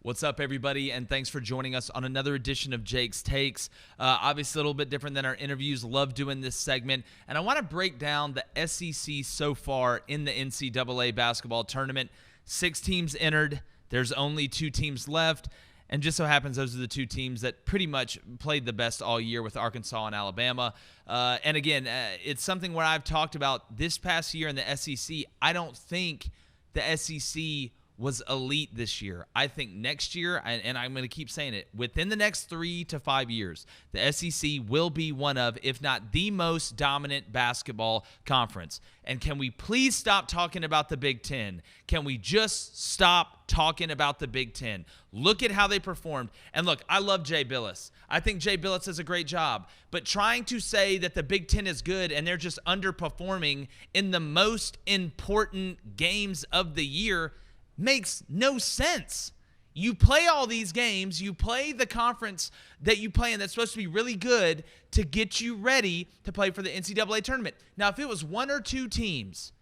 What's up, everybody, and thanks for joining us on another edition of Jake's Takes. Obviously, a little bit different than our interviews. Love doing this segment. And I want to break down the SEC so far in the NCAA basketball tournament. 6 teams entered. There's only 2 teams left. And just so happens those are the 2 teams that pretty much played the best all year with Arkansas and Alabama. And again, it's something where I've talked about this past year in the SEC. I don't think the SEC was elite this year. I think next year, and I'm going to keep saying it, within the next 3 to 5 years, the SEC will be one of, if not the most dominant basketball conference. And can we please stop talking about the Big Ten? Can we just stop talking about the Big Ten? Look at how they performed. And look, I love Jay Bilas. I think Jay Bilas does a great job. But trying to say that the Big Ten is good and they're just underperforming in the most important games of the year makes no sense. You play all these games, you play the conference that you play in that's supposed to be really good to get you ready to play for the NCAA tournament. Now, if it was 1 or 2 teams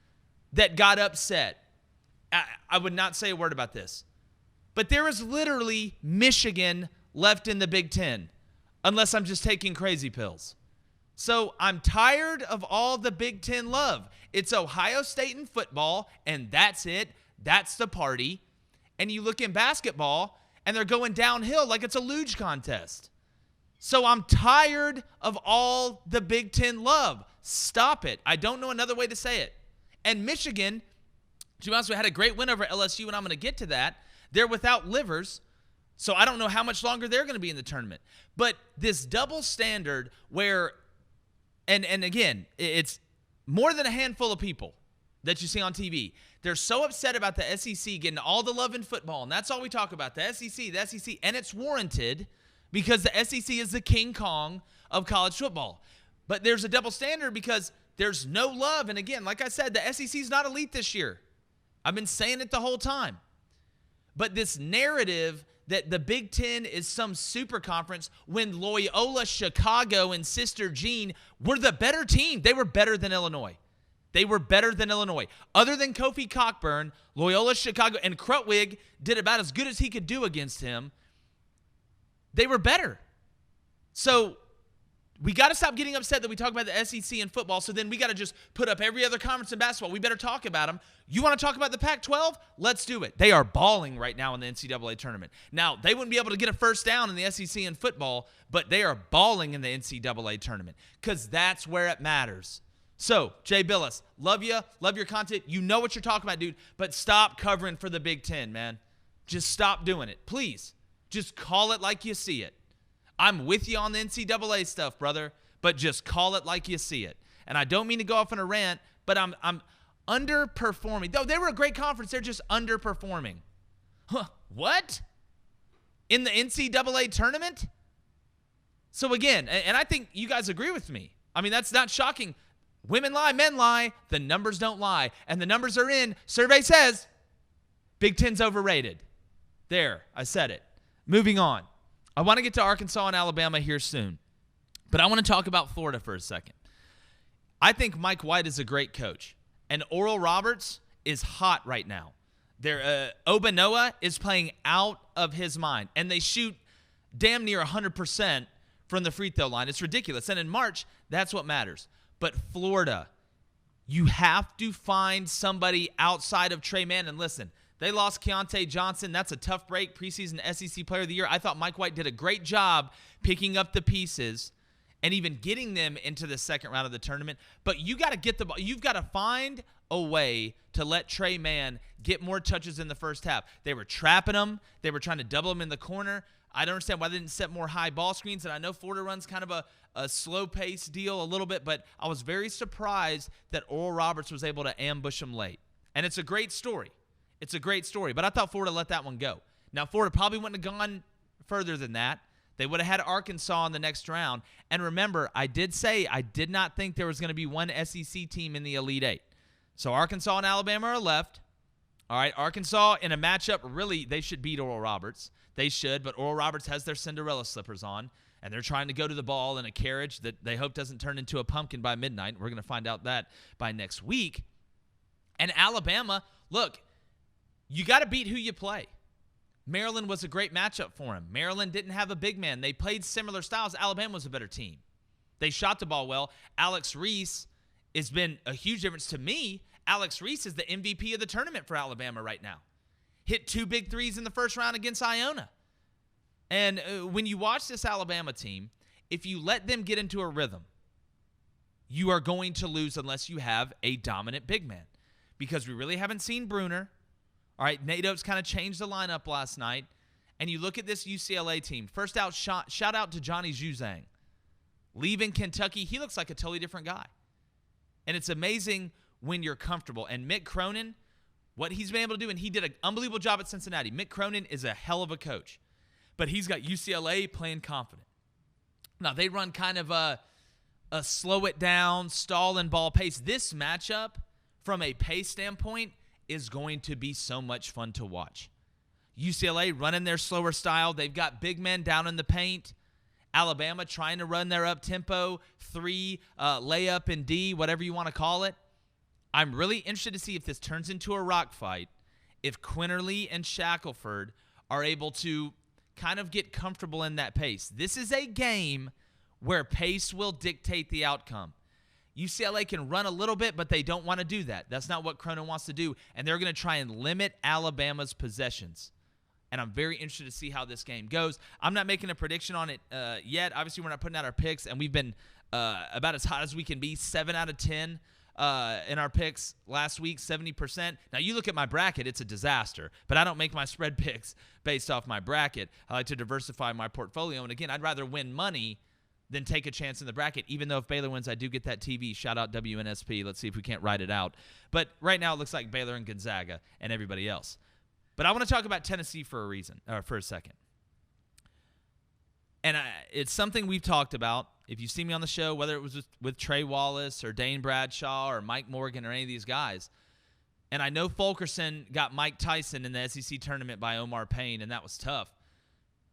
that got upset, I would not say a word about this. But there is literally Michigan left in the Big Ten, unless I'm just taking crazy pills. So I'm tired of all the Big Ten love. It's Ohio State in football, and that's it. That's the party. And you look in basketball, and they're going downhill like it's a luge contest. So I'm tired of all the Big Ten love. Stop it. I don't know another way to say it. And Michigan, to be honest, we had a great win over LSU, and I'm going to get to that. They're without Livers, so I don't know how much longer they're going to be in the tournament. But this double standard where, and again, it's more than a handful of people that you see on TV. They're so upset about the SEC getting all the love in football, and that's all we talk about, the SEC, and it's warranted because the SEC is the King Kong of college football. But there's a double standard because there's no love, and again, like I said, the SEC is not elite this year. I've been saying it the whole time. But this narrative that the Big Ten is some super conference when Loyola Chicago and Sister Jean were the better team. They were better than Illinois. They were better than Illinois. Other than Kofi Cockburn, Loyola Chicago, and Krutwig did about as good as he could do against him. They were better. So we got to stop getting upset that we talk about the SEC in football, so then we got to just put up every other conference in basketball. We better talk about them. You want to talk about the Pac-12? Let's do it. They are balling right now in the NCAA tournament. Now, they wouldn't be able to get a first down in the SEC in football, but they are balling in the NCAA tournament because that's where it matters. So, Jay Bilas, love you, love your content. You know what you're talking about, dude, but stop covering for the Big Ten, man. Just stop doing it. Please, just call it like you see it. I'm with you on the NCAA stuff, brother, but just call it like you see it. And I don't mean to go off on a rant, but I'm underperforming. Though they were a great conference, they're just underperforming. Huh, what? In the NCAA tournament? So again, and I think you guys agree with me. I mean, that's not shocking. Women lie, men lie. The numbers don't lie. And the numbers are in. Survey says Big Ten's overrated. There, I said it. Moving on. I want to get to Arkansas and Alabama here soon. But I want to talk about Florida for a second. I think Mike White is a great coach. And Oral Roberts is hot right now. Obanoa is playing out of his mind. And they shoot damn near 100% from the free throw line. It's ridiculous. And in March, that's what matters. But Florida, you have to find somebody outside of Trey Mann. And listen, they lost Keontae Johnson. That's a tough break. Preseason SEC Player of the Year. I thought Mike White did a great job picking up the pieces and even getting them into the second round of the tournament. But you got to get the ball. You've got to find a way to let Trey Mann get more touches in the first half. They were trapping him. They were trying to double him in the corner. I don't understand why they didn't set more high ball screens. And I know Florida runs kind of a slow-paced deal a little bit, but I was very surprised that Oral Roberts was able to ambush him late. And it's a great story. It's a great story, but I thought Florida let that one go. Now, Florida probably wouldn't have gone further than that. They would have had Arkansas in the next round. And remember, I did say I did not think there was going to be one SEC team in the Elite Eight. So Arkansas and Alabama are left. All right, Arkansas in a matchup, really, they should beat Oral Roberts. They should, but Oral Roberts has their Cinderella slippers on, and they're trying to go to the ball in a carriage that they hope doesn't turn into a pumpkin by midnight. We're going to find out that by next week. And Alabama, look, you got to beat who you play. Maryland was a great matchup for him. Maryland didn't have a big man. They played similar styles. Alabama was a better team. They shot the ball well. Alex Reese has been a huge difference to me. Alex Reese is the MVP of the tournament for Alabama right now. Hit 2 big threes in the first round against Iona. And when you watch this Alabama team, if you let them get into a rhythm, you are going to lose unless you have a dominant big man. Because we really haven't seen Bruner. All right, Nate Oates kind of changed the lineup last night. And you look at this UCLA team. First out, shout out to Johnny Juzang. Leaving Kentucky, he looks like a totally different guy. And it's amazing when you're comfortable. And Mick Cronin, what he's been able to do, and he did an unbelievable job at Cincinnati. Mick Cronin is a hell of a coach. But he's got UCLA playing confident. Now, they run kind of a slow it down, stall and ball pace. This matchup, from a pace standpoint, is going to be so much fun to watch. UCLA running their slower style. They've got big men down in the paint. Alabama trying to run their up-tempo, 3, layup and D, whatever you want to call it. I'm really interested to see if this turns into a rock fight, if Quinterly and Shackelford are able to kind of get comfortable in that pace. This is a game where pace will dictate the outcome. UCLA can run a little bit, but they don't want to do that. That's not what Cronin wants to do, and they're going to try and limit Alabama's possessions. And I'm very interested to see how this game goes. I'm not making a prediction on it yet. Obviously, we're not putting out our picks, and we've been about as hot as we can be, 7 out of 10 in our picks last week, 70%. Now, you look at my bracket, it's a disaster, but I don't make my spread picks based off my bracket. I like to diversify my portfolio, and again, I'd rather win money than take a chance in the bracket, even though if Baylor wins, I do get that TV. Shout out WNSP. Let's see if we can't ride it out. But right now, it looks like Baylor and Gonzaga and everybody else. But I want to talk about Tennessee for a second. And it's something we've talked about. If you see me on the show, whether it was with Trey Wallace or Dane Bradshaw or Mike Morgan or any of these guys, and I know Fulkerson got Mike Tyson in the SEC tournament by Omar Payne, and that was tough.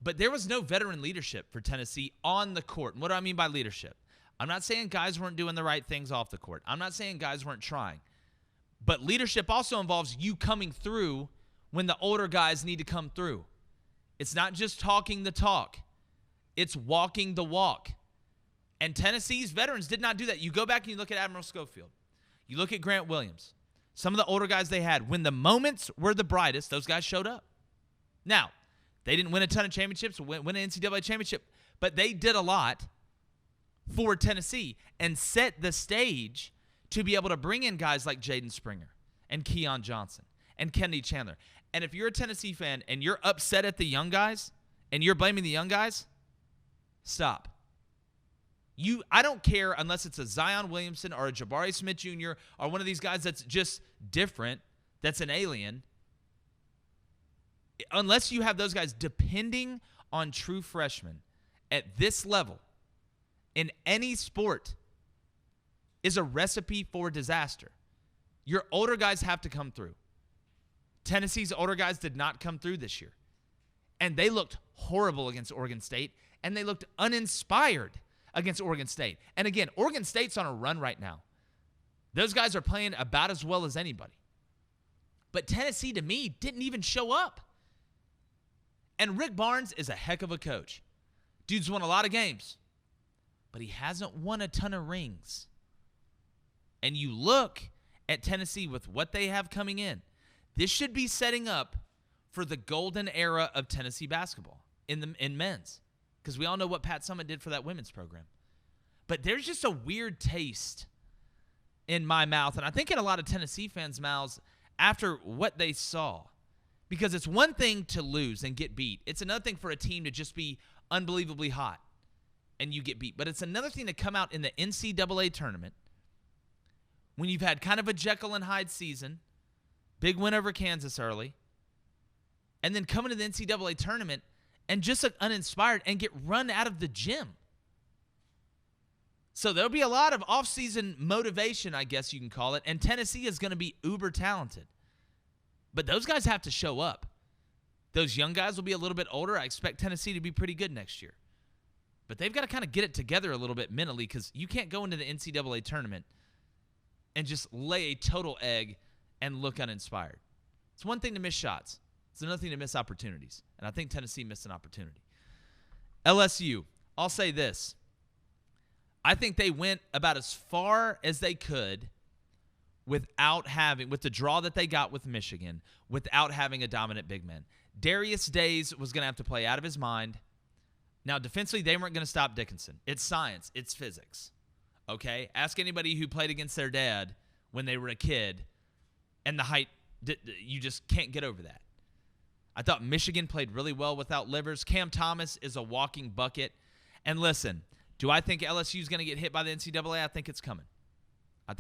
But there was no veteran leadership for Tennessee on the court. And what do I mean by leadership? I'm not saying guys weren't doing the right things off the court. I'm not saying guys weren't trying. But leadership also involves you coming through when the older guys need to come through. It's not just talking the talk. It's walking the walk. And Tennessee's veterans did not do that. You go back and you look at Admiral Schofield. You look at Grant Williams. Some of the older guys they had, when the moments were the brightest, those guys showed up. Now, they didn't win a ton of championships, win an NCAA championship, but they did a lot for Tennessee and set the stage to be able to bring in guys like Jaden Springer and Keon Johnson and Kennedy Chandler. And if you're a Tennessee fan and you're upset at the young guys and you're blaming the young guys, stop. I don't care unless it's a Zion Williamson or a Jabari Smith Jr. or one of these guys that's just different, that's an alien. Unless you have those guys depending on true freshmen at this level in any sport is a recipe for disaster. Your older guys have to come through. Tennessee's older guys did not come through this year. And they looked horrible against Oregon State, and they looked uninspired against Oregon State. And again, Oregon State's on a run right now. Those guys are playing about as well as anybody. But Tennessee, to me, didn't even show up. And Rick Barnes is a heck of a coach. Dude's won a lot of games, but he hasn't won a ton of rings. And you look at Tennessee with what they have coming in. This should be setting up for the golden era of Tennessee basketball in men's, because we all know what Pat Summitt did for that women's program. But there's just a weird taste in my mouth, and I think in a lot of Tennessee fans' mouths after what they saw. Because it's one thing to lose and get beat. It's another thing for a team to just be unbelievably hot and you get beat. But it's another thing to come out in the NCAA tournament when you've had kind of a Jekyll and Hyde season, big win over Kansas early, and then come into the NCAA tournament and just look uninspired and get run out of the gym. So there'll be a lot of off-season motivation, I guess you can call it, and Tennessee is going to be uber talented. But those guys have to show up. Those young guys will be a little bit older. I expect Tennessee to be pretty good next year. But they've got to kind of get it together a little bit mentally, because you can't go into the NCAA tournament and just lay a total egg and look uninspired. It's one thing to miss shots. It's another thing to miss opportunities. And I think Tennessee missed an opportunity. LSU, I'll say this. I think they went about as far as they could with the draw that they got with Michigan, without having a dominant big man. Darius Days was going to have to play out of his mind. Now, defensively, they weren't going to stop Dickinson. It's science. It's physics. Okay? Ask anybody who played against their dad when they were a kid, and the height, you just can't get over that. I thought Michigan played really well without Livers. Cam Thomas is a walking bucket. And listen, do I think LSU is going to get hit by the NCAA? I think it's coming. You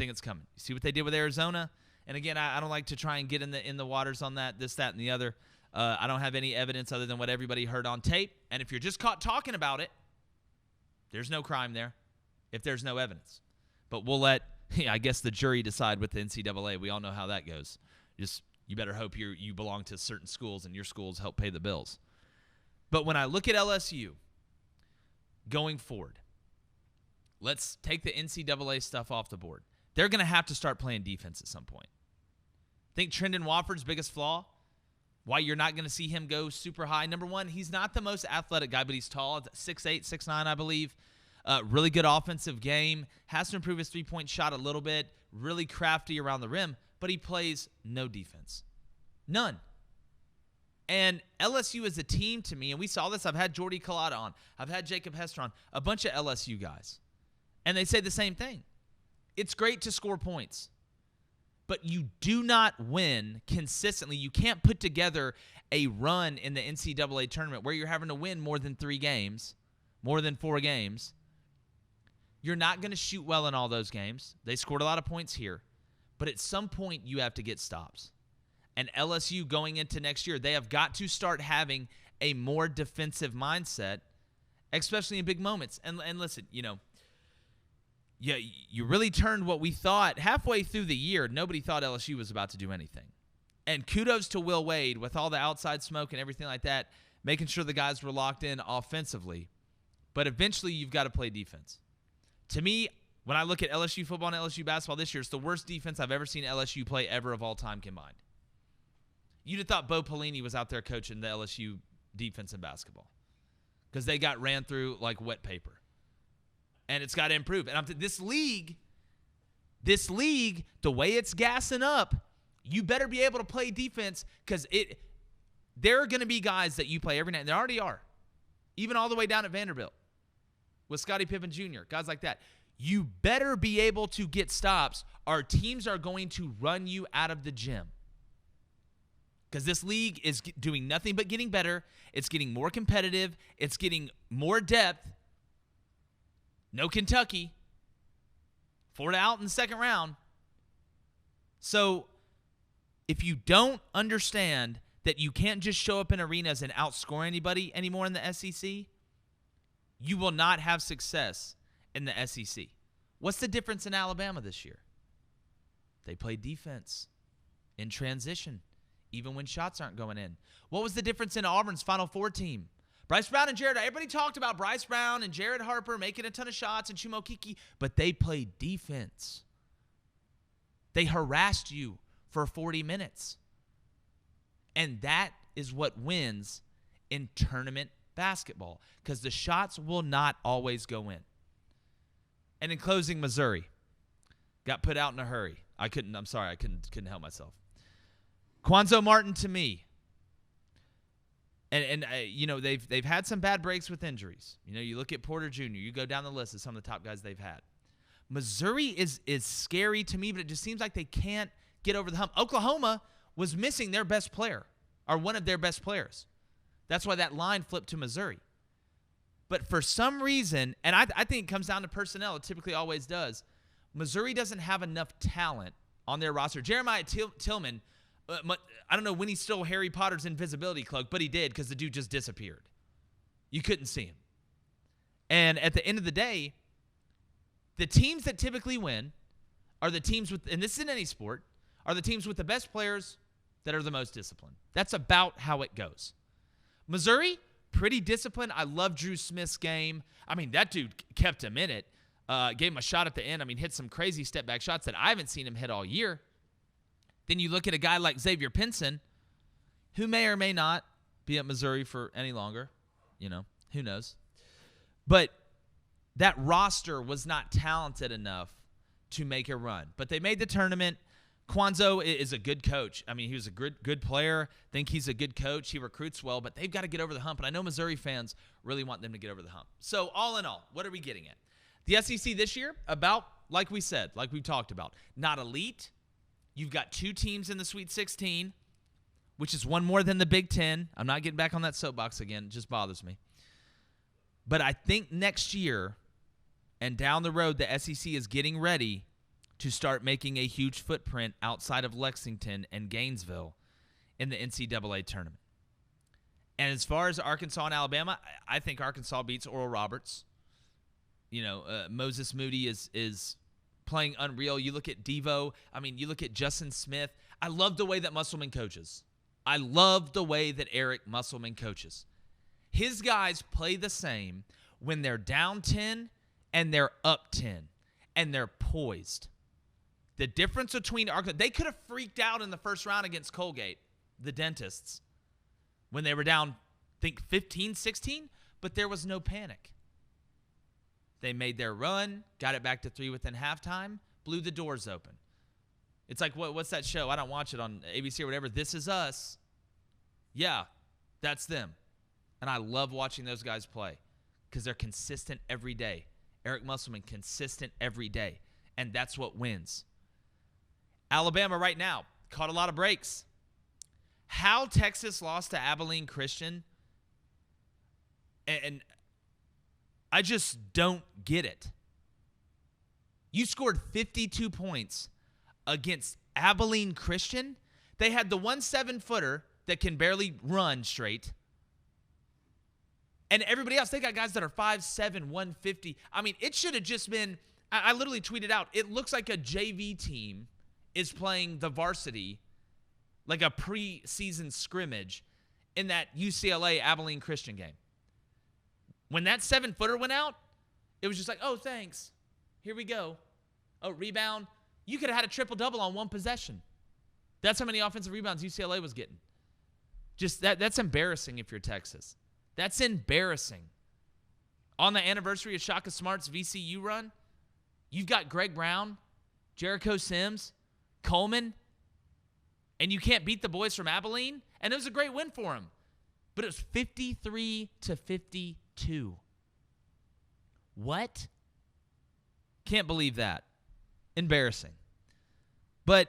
see what they did with Arizona? And again, I don't like to try and get in the waters on that, this, that, and the other. I don't have any evidence other than what everybody heard on tape. And if you're just caught talking about it, there's no crime there if there's no evidence. But we'll let, I guess, the jury decide with the NCAA. We all know how that goes. You better hope you belong to certain schools and your schools help pay the bills. But when I look at LSU going forward, let's take the NCAA stuff off the board. They're going to have to start playing defense at some point. I think Trendon Wofford's biggest flaw, why you're not going to see him go super high. Number one, he's not the most athletic guy, but he's tall. 6'8", 6'9", I believe. Really good offensive game. Has to improve his three-point shot a little bit. Really crafty around the rim, but he plays no defense. None. And LSU is a team to me, and we saw this. I've had Jordy Collada on. I've had Jacob Hester on. A bunch of LSU guys. And they say the same thing. It's great to score points, but you do not win consistently. You can't put together a run in the NCAA tournament where you're having to win more than 3 games, more than 4 games. You're not going to shoot well in all those games. They scored a lot of points here, but at some point you have to get stops. And LSU going into next year, they have got to start having a more defensive mindset, especially in big moments. And listen, yeah, you really turned what we thought halfway through the year. Nobody thought LSU was about to do anything. And kudos to Will Wade with all the outside smoke and everything like that, making sure the guys were locked in offensively. But eventually you've got to play defense. To me, when I look at LSU football and LSU basketball this year, it's the worst defense I've ever seen LSU play ever of all time combined. You'd have thought Bo Pelini was out there coaching the LSU defense in basketball because they got ran through like wet paper. And it's got to improve. And this league, the way it's gassing up, you better be able to play defense because there are going to be guys that you play every night, and there already are, even all the way down at Vanderbilt with Scottie Pippen Jr., guys like that. You better be able to get stops. Our teams are going to run you out of the gym because this league is doing nothing but getting better. It's getting more competitive. It's getting more depth. No Kentucky. Florida out in the second round. So if you don't understand that you can't just show up in arenas and outscore anybody anymore in the SEC, you will not have success in the SEC. What's the difference in Alabama this year? They play defense in transition, even when shots aren't going in. What was the difference in Auburn's Final Four team? Bryce Brown and Jared, everybody talked about Bryce Brown and Jared Harper making a ton of shots and Chumokiki, but they played defense. They harassed you for 40 minutes. And that is what wins in tournament basketball because the shots will not always go in. And in closing, Missouri got put out in a hurry. I couldn't help myself. Quanzo Martin to me. And they've had some bad breaks with injuries. You look at Porter Jr., you go down the list of some of the top guys they've had. Missouri is scary to me, but it just seems like they can't get over the hump. Oklahoma was missing their best player, or one of their best players. That's why that line flipped to Missouri. But for some reason, and I think it comes down to personnel, it typically always does, Missouri doesn't have enough talent on their roster. Jeremiah Tillman, I don't know when he stole Harry Potter's invisibility cloak, but he did because the dude just disappeared. You couldn't see him. And at the end of the day, the teams that typically win are the teams with, and this is in any sport, are the teams with the best players that are the most disciplined. That's about how it goes. Missouri, pretty disciplined. I love Drew Smith's game. I mean, that dude kept him in it. Gave him a shot at the end. I mean, hit some crazy step-back shots that I haven't seen him hit all year. Then you look at a guy like Xavier Pinson. who may or may not be at Missouri for any longer. Who knows? But that roster was not talented enough to make a run. But they made the tournament. Kwanzo is a good coach. I mean, he was a good player. Think he's a good coach. He recruits well, but they've got to get over the hump. And I know Missouri fans really want them to get over the hump. So all in all, what are we getting at? The SEC this year, about like we said, like we've talked about, not elite. You've got 2 teams in the Sweet 16, which is one more than the Big Ten. I'm not getting back on that soapbox again. It just bothers me. But I think next year and down the road, the SEC is getting ready to start making a huge footprint outside of Lexington and Gainesville in the NCAA tournament. And as far as Arkansas and Alabama, I think Arkansas beats Oral Roberts. Moses Moody is playing unreal. You look at Devo. I mean, you look at Justin Smith. I love the way that Musselman coaches. I love the way that Eric Musselman coaches. His guys play the same when they're down 10 and they're up 10, and they're poised. The difference between Arkansas, they could have freaked out in the first round against Colgate, the dentists, when they were down, I think 15, 16, but there was no panic. They made their run, got it back to 3 within halftime, blew the doors open. It's like, what's that show? I don't watch it on ABC or whatever. This Is Us. Yeah, that's them. And I love watching those guys play because they're consistent every day. Eric Musselman, consistent every day. And that's what wins. Alabama right now caught a lot of breaks. How Texas lost to Abilene Christian, and I just don't get it. You scored 52 points against Abilene Christian. They had the 1 7-footer that can barely run straight. And everybody else, they got guys that are 5'7", 150. I mean, it should have just been, I literally tweeted out, it looks like a JV team is playing the varsity, like a preseason scrimmage in that UCLA Abilene Christian game. When that 7-footer went out, it was just like, oh, thanks. Here we go. Oh, rebound. You could have had a triple-double on one possession. That's how many offensive rebounds UCLA was getting. Just that's embarrassing if you're Texas. That's embarrassing. On the anniversary of Shaka Smart's VCU run, you've got Greg Brown, Jericho Sims, Coleman, and you can't beat the boys from Abilene, and it was a great win for them. But it was 53-52. What? Can't believe that. Embarrassing. But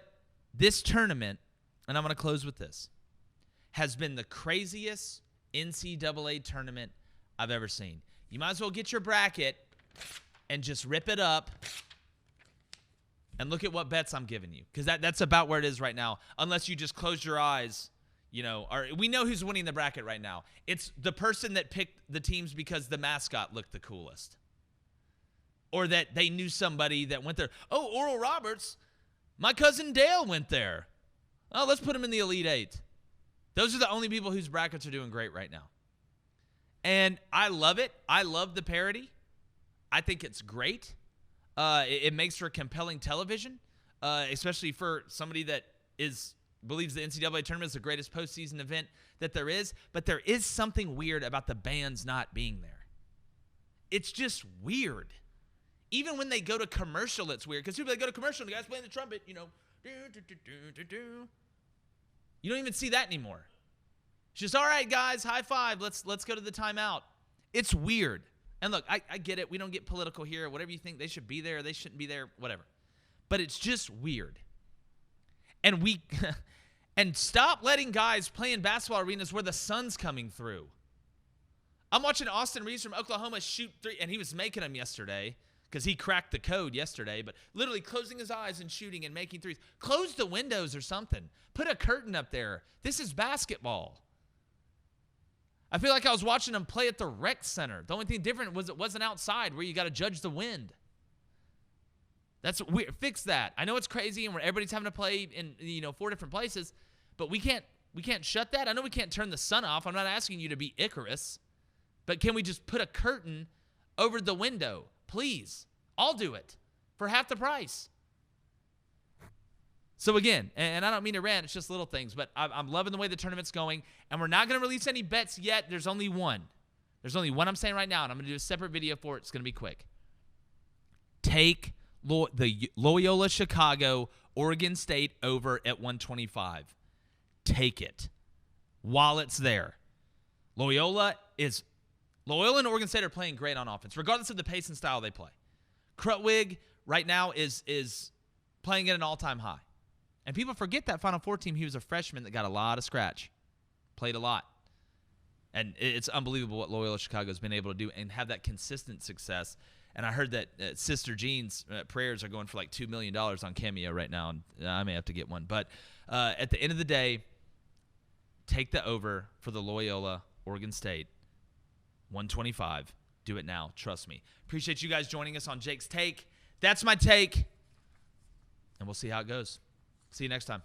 this tournament, and I'm going to close with this, has been the craziest NCAA tournament I've ever seen. You might as well get your bracket and just rip it up and look at what bets I'm giving you, because that's about where it is right now, unless you just close your eyes. Or we know who's winning the bracket right now. It's the person that picked the teams because the mascot looked the coolest, or that they knew somebody that went there. Oh, Oral Roberts, my cousin Dale went there. Oh, let's put him in the Elite Eight. Those are the only people whose brackets are doing great right now. And I love it. I love the parody. I think it's great. It makes for compelling television, especially for somebody that believes the NCAA tournament is the greatest postseason event that there is. But there is something weird about the bands not being there. It's just weird. Even when they go to commercial, it's weird. Because people, they go to commercial and the guy's playing the trumpet, You don't even see that anymore. It's just, all right, guys, high five. Let's go to the timeout. It's weird. And look, I get it. We don't get political here. Whatever you think, they should be there, they shouldn't be there, whatever. But it's just weird. And and stop letting guys play in basketball arenas where the sun's coming through. I'm watching Austin Reeves from Oklahoma shoot 3, and he was making them yesterday because he cracked the code yesterday, but literally closing his eyes and shooting and making threes. Close the windows or something. Put a curtain up there. This is basketball. I feel like I was watching them play at the rec center. The only thing different was it wasn't outside where you got to judge the wind. That's weird. Fix that. I know it's crazy and where everybody's having to play in 4 different places, but we can't shut that. I know we can't turn the sun off. I'm not asking you to be Icarus, but can we just put a curtain over the window? Please. I'll do it for half the price. So again, and I don't mean to rant, it's just little things, but I'm loving the way the tournament's going, and we're not going to release any bets yet. There's only one. There's only one I'm saying right now, and I'm going to do a separate video for it. It's going to be quick. Take the Loyola Chicago Oregon State over at 125. Take it while it's there. Loyola and Oregon State are playing great on offense, regardless of the pace and style they play. Krutwig right now is playing at an all-time high. And people forget that Final Four team, he was a freshman that got a lot of scratch, played a lot. And it's unbelievable what Loyola Chicago has been able to do and have that consistent success. And I heard that Sister Jean's prayers are going for like $2 million on Cameo right now, and I may have to get one. But at the end of the day, take the over for the Loyola Oregon State, 125. Do it now. Trust me. Appreciate you guys joining us on Jake's Take. That's my take, and we'll see how it goes. See you next time.